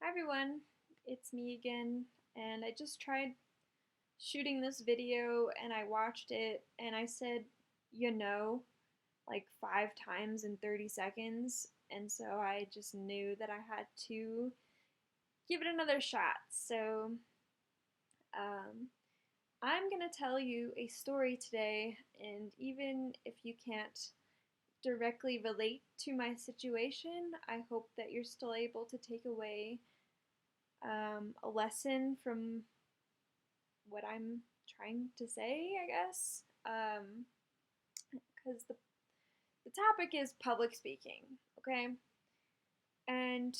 Hi everyone, it's me again, and I just tried shooting this video and I watched it and I said, like 5 times in 30 seconds, and so I just knew that I had to give it another shot. So, um, I'm gonna tell you a story today, and even if you can't directly relate to my situation, I hope that you're still able to take away a lesson from what I'm trying to say, I guess. Because the topic is public speaking, okay? And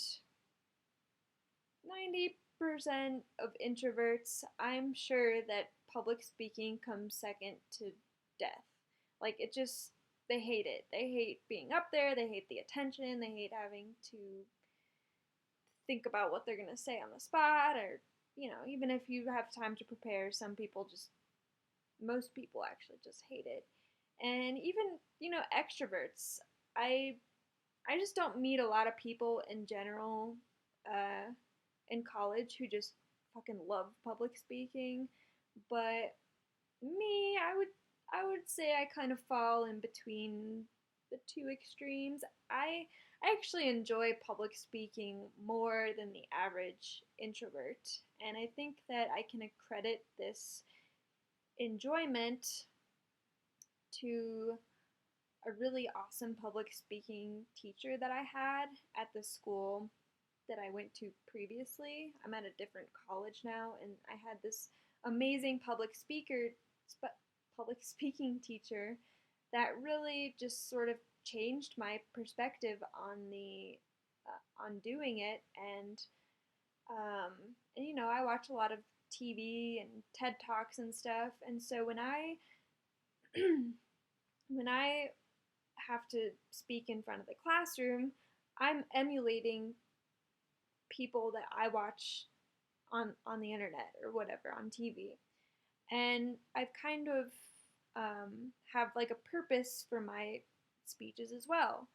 90% of introverts, I'm sure that public speaking comes second to death. Like, they hate it. They hate being up there, they hate the attention, they hate having to think about what they're gonna say on the spot, or, even if you have time to prepare, most people actually just hate it. And even, extroverts. I I just don't meet a lot of people in general in college who just fucking love public speaking, but I would say I kind of fall in between the two extremes. I actually enjoy public speaking more than the average introvert, and I think that I can accredit this enjoyment to a really awesome public speaking teacher that I had at the school that I went to previously. I'm at a different college now, and I had this amazing public speaking teacher that really just sort of changed my perspective on the on doing it. And I watch a lot of TV and TED Talks and stuff, and so when I have to speak in front of the classroom, I'm emulating people that I watch on the internet or whatever on TV, and I've kind of have like a purpose for my speeches as well.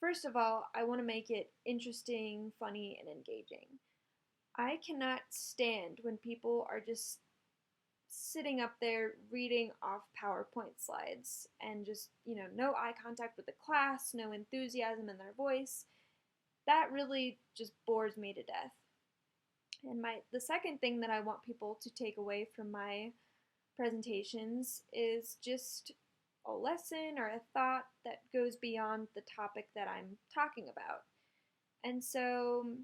First of all, I want to make it interesting, funny, and engaging. I cannot stand when people are just sitting up there reading off PowerPoint slides and just, no eye contact with the class, no enthusiasm in their voice. That really just bores me to death. And the second thing that I want people to take away from my presentations is just a lesson or a thought that goes beyond the topic that I'm talking about. And so,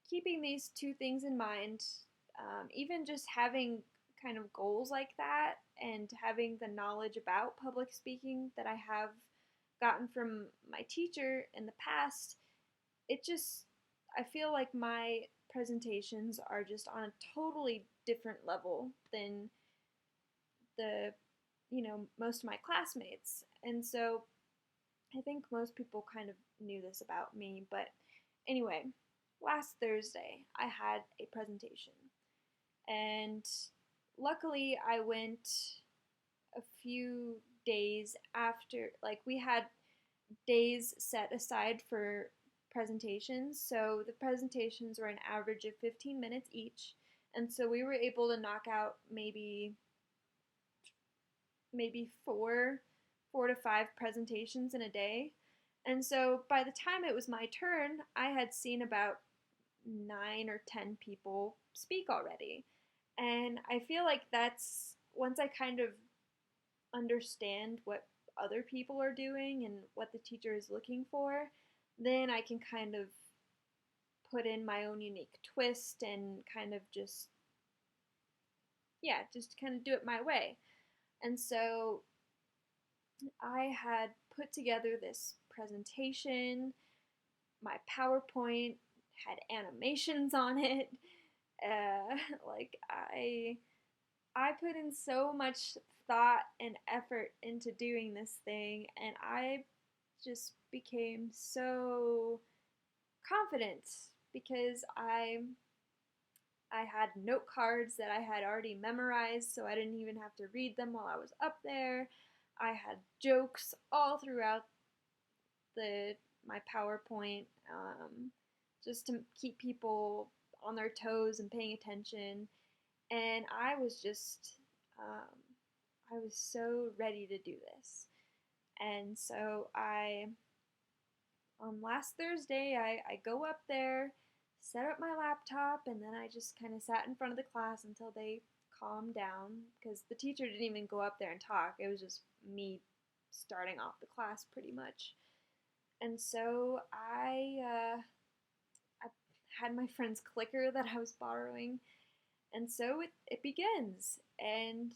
keeping these two things in mind, even just having kind of goals like that and having the knowledge about public speaking that I have gotten from my teacher in the past, I feel like my presentations are just on a totally different level than most of my classmates. And so I think most people kind of knew this about me. But anyway, last Thursday I had a presentation. And luckily I went a few days after, like, we had days set aside for presentations. So the presentations were an average of 15 minutes each. And so we were able to knock out maybe four to five presentations in a day. And so by the time it was my turn, I had seen about 9 or 10 people speak already. And I feel like that's once I kind of understand what other people are doing and what the teacher is looking for, then I can kind of put in my own unique twist and kind of just kind of do it my way. And so I had put together this presentation. My PowerPoint had animations on it. Like I put in so much thought and effort into doing this thing, and I just became so confident because I had note cards that I had already memorized, so I didn't even have to read them while I was up there. I had jokes all throughout my PowerPoint, just to keep people on their toes and paying attention. And I was so ready to do this. And so last Thursday, I go up there, set up my laptop, and then I just kind of sat in front of the class until they calmed down because the teacher didn't even go up there and talk. It was just me starting off the class pretty much. And so I had my friend's clicker that I was borrowing, and so it begins. And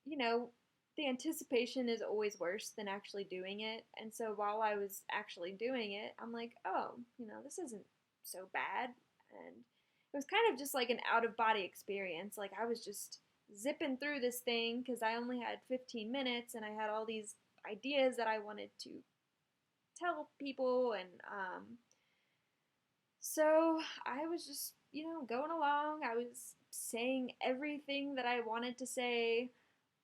you know, the anticipation is always worse than actually doing it. And so while I was actually doing it, I'm like, oh, this isn't so bad. And it was kind of just like an out of body experience. Like I was just zipping through this thing because I only had 15 minutes and I had all these ideas that I wanted to tell people. And so I was just, going along. I was saying everything that I wanted to say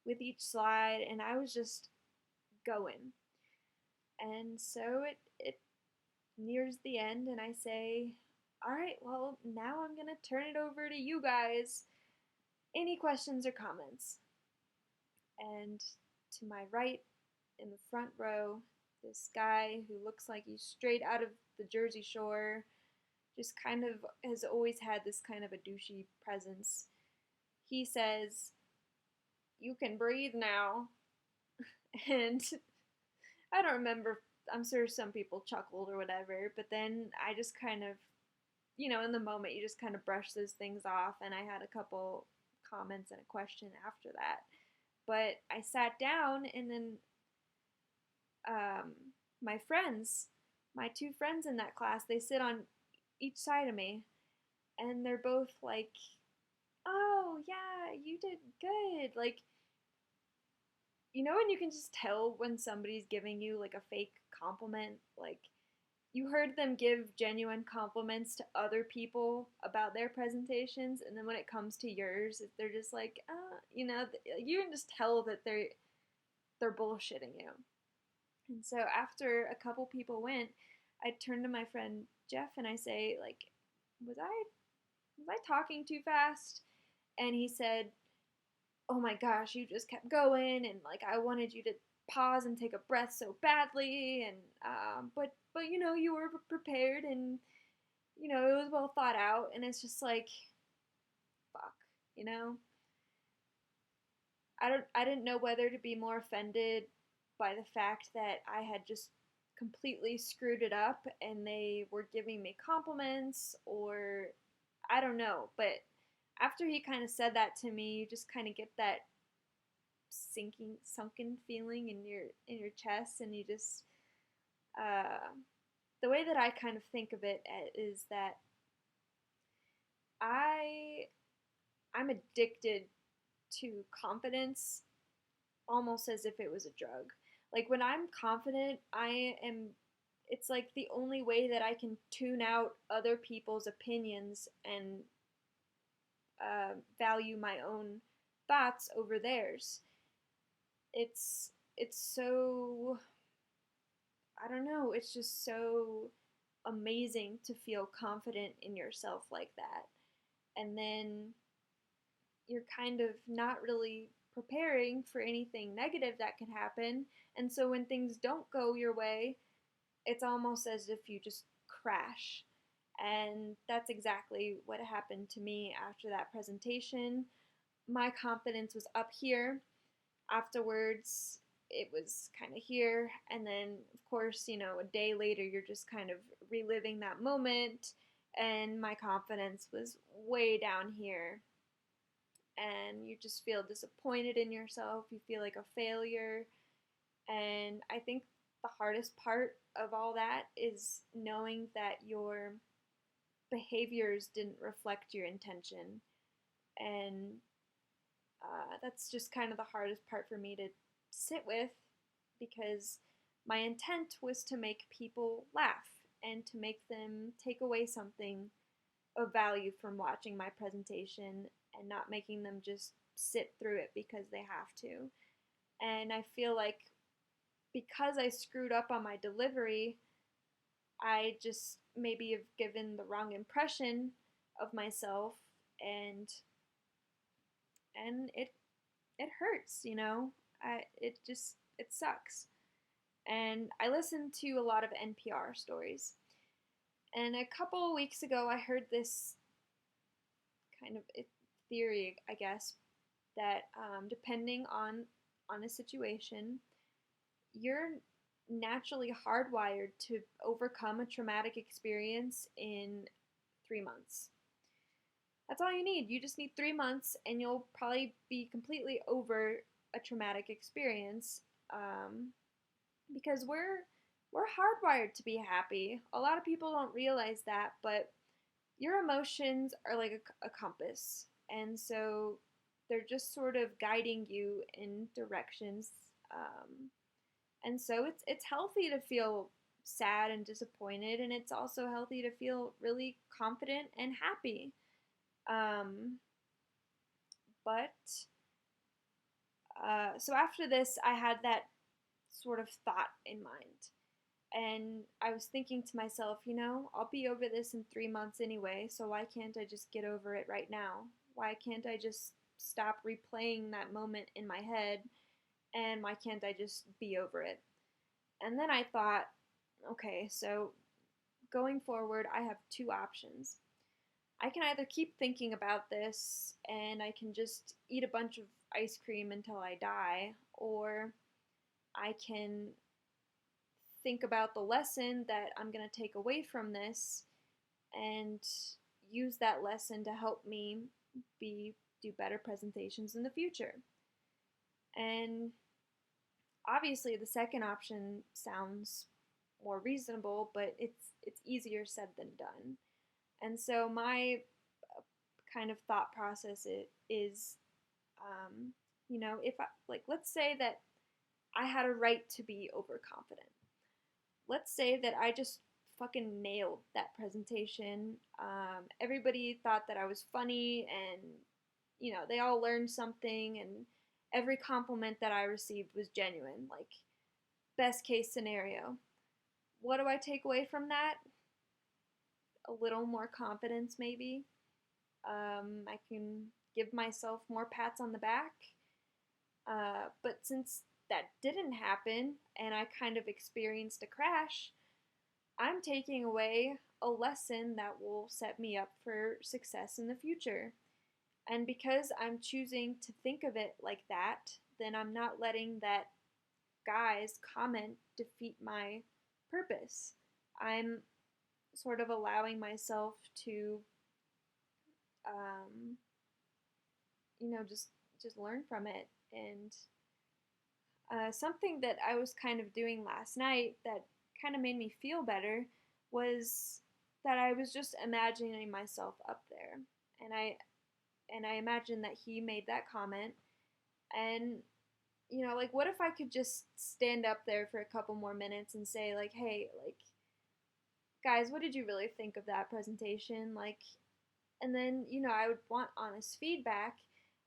with each slide, and I was just going. And so it nears the end, and I say, all right, well, now I'm going to turn it over to you guys. Any questions or comments? And to my right, in the front row, this guy who looks like he's straight out of the Jersey Shore, just kind of has always had this kind of a douchey presence. He says, "You can breathe now." And I don't remember, I'm sure some people chuckled or whatever, but then I just kind of, in the moment, you just kind of brush those things off, and I had a couple comments and a question after that. But I sat down, and then um, my friends, my two friends in that class, they sit on each side of me, and they're both like, "Oh, yeah, you did good." Like, when you can just tell when somebody's giving you like a fake compliment? Like, you heard them give genuine compliments to other people about their presentations, and then when it comes to yours, they're just like, you can just tell that they're bullshitting you. And so after a couple people went, I turned to my friend Jeff and I say, like, was I talking too fast? And he said, "Oh my gosh, you just kept going, and like I wanted you to pause and take a breath so badly, and but you were prepared, and it was well thought out." And it's just like, fuck, you know. I didn't know whether to be more offended by the fact that I had just completely screwed it up and they were giving me compliments, or I don't know. But after he kind of said that to me, you just kind of get that sunken feeling in your chest, and you just the way that I kind of think of it is that I I'm addicted to confidence almost as if it was a drug. Like when I'm confident, it's like the only way that I can tune out other people's opinions and value my own thoughts over theirs. It's so, I don't know, it's just so amazing to feel confident in yourself like that. And then you're kind of not really preparing for anything negative that can happen. And so when things don't go your way, it's almost as if you just crash. And that's exactly what happened to me after that presentation. My confidence was up here. Afterwards, it was kind of here. And then, of course, a day later, you're just kind of reliving that moment. And my confidence was way down here. And you just feel disappointed in yourself. You feel like a failure. And I think the hardest part of all that is knowing that your behaviors didn't reflect your intention. And that's just kind of the hardest part for me to sit with, because my intent was to make people laugh and to make them take away something of value from watching my presentation, and not making them just sit through it because they have to. And I feel like because I screwed up on my delivery, I just maybe have given the wrong impression of myself, and it hurts, you know. It sucks. And I listen to a lot of NPR stories. And a couple of weeks ago, I heard this kind of theory, I guess, that depending on a situation, you're naturally hardwired to overcome a traumatic experience in 3 months. That's all you need. You just need 3 months, and you'll probably be completely over a traumatic experience. Because we're hardwired to be happy. A lot of people don't realize that, but your emotions are like a compass, and so they're just sort of guiding you in directions. And so it's healthy to feel sad and disappointed, and it's also healthy to feel really confident and happy. Um, but so after this, I had that sort of thought in mind. And I was thinking to myself, you know, I'll be over this in 3 months anyway, so why can't I just get over it right now? Why can't I just stop replaying that moment in my head? And why can't I just be over it? And then I thought, okay, so going forward, I have two options. I can either keep thinking about this and I can just eat a bunch of ice cream until I die, or I can think about the lesson that I'm going to take away from this and use that lesson to help me do better presentations in the future. And obviously the second option sounds more reasonable, but it's easier said than done. And so my kind of thought process is, you know, if I, like, let's say that I had a right to be overconfident. Let's say that I just fucking nailed that presentation. Everybody thought that I was funny, and you know, they all learned something, and every compliment that I received was genuine. Like, best case scenario. What do I take away from that? A little more confidence, maybe. I can give myself more pats on the back. But since that didn't happen and I kind of experienced a crash, I'm taking away a lesson that will set me up for success in the future. And because I'm choosing to think of it like that, then I'm not letting that guy's comment defeat my purpose. I'm sort of allowing myself to, um, you know, just learn from it. And something that I was kind of doing last night that kind of made me feel better was that I was just imagining myself up there, and I imagined that he made that comment, and you know, like, what if I could just stand up there for a couple more minutes and say, like, hey, like, guys, what did you really think of that presentation? Like, and then, you know, I would want honest feedback,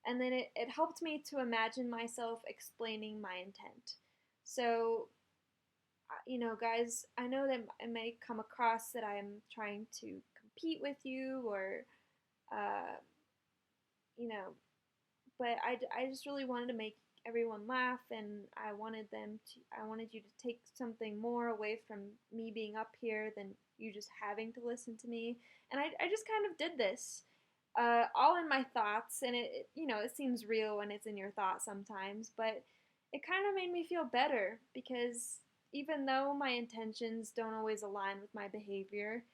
and then it helped me to imagine myself explaining my intent. So, you know, guys, I know that it may come across that I'm trying to compete with you, or, uh, you know, but I just really wanted to make everyone laugh, and I wanted you to take something more away from me being up here than you just having to listen to me. And I just kind of did this, all in my thoughts, and you know, it seems real when it's in your thoughts sometimes, but it kind of made me feel better, because even though my intentions don't always align with my behavior,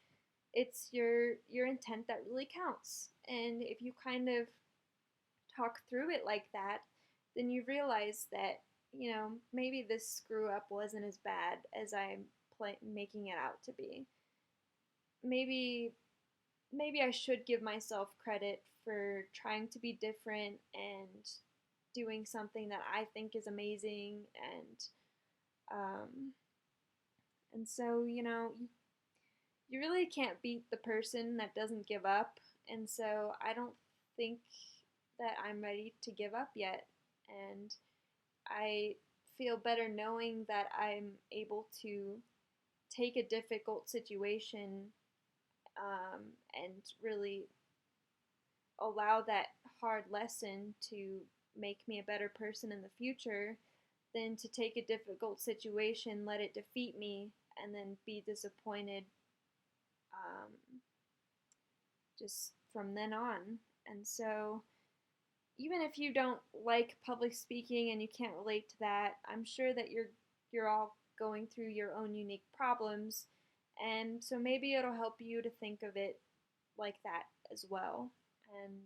it's your intent that really counts. And if you kind of talk through it like that, then you realize that, you know, maybe this screw up wasn't as bad as I'm making it out to be. Maybe I should give myself credit for trying to be different and doing something that I think is amazing, um, and so, you know, you really can't beat the person that doesn't give up, and so I don't think that I'm ready to give up yet, and I feel better knowing that I'm able to take a difficult situation, and really allow that hard lesson to make me a better person in the future than to take a difficult situation, let it defeat me, and then be disappointed um, just from then on. And so, even if you don't like public speaking and you can't relate to that, I'm sure that you're all going through your own unique problems, and so maybe it'll help you to think of it like that as well. And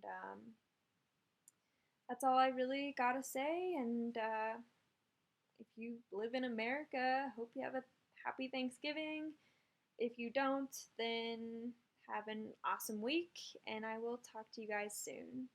that's all I really gotta say. And if you live in America, hope you have a happy Thanksgiving. If you don't, then have an awesome week, and I will talk to you guys soon.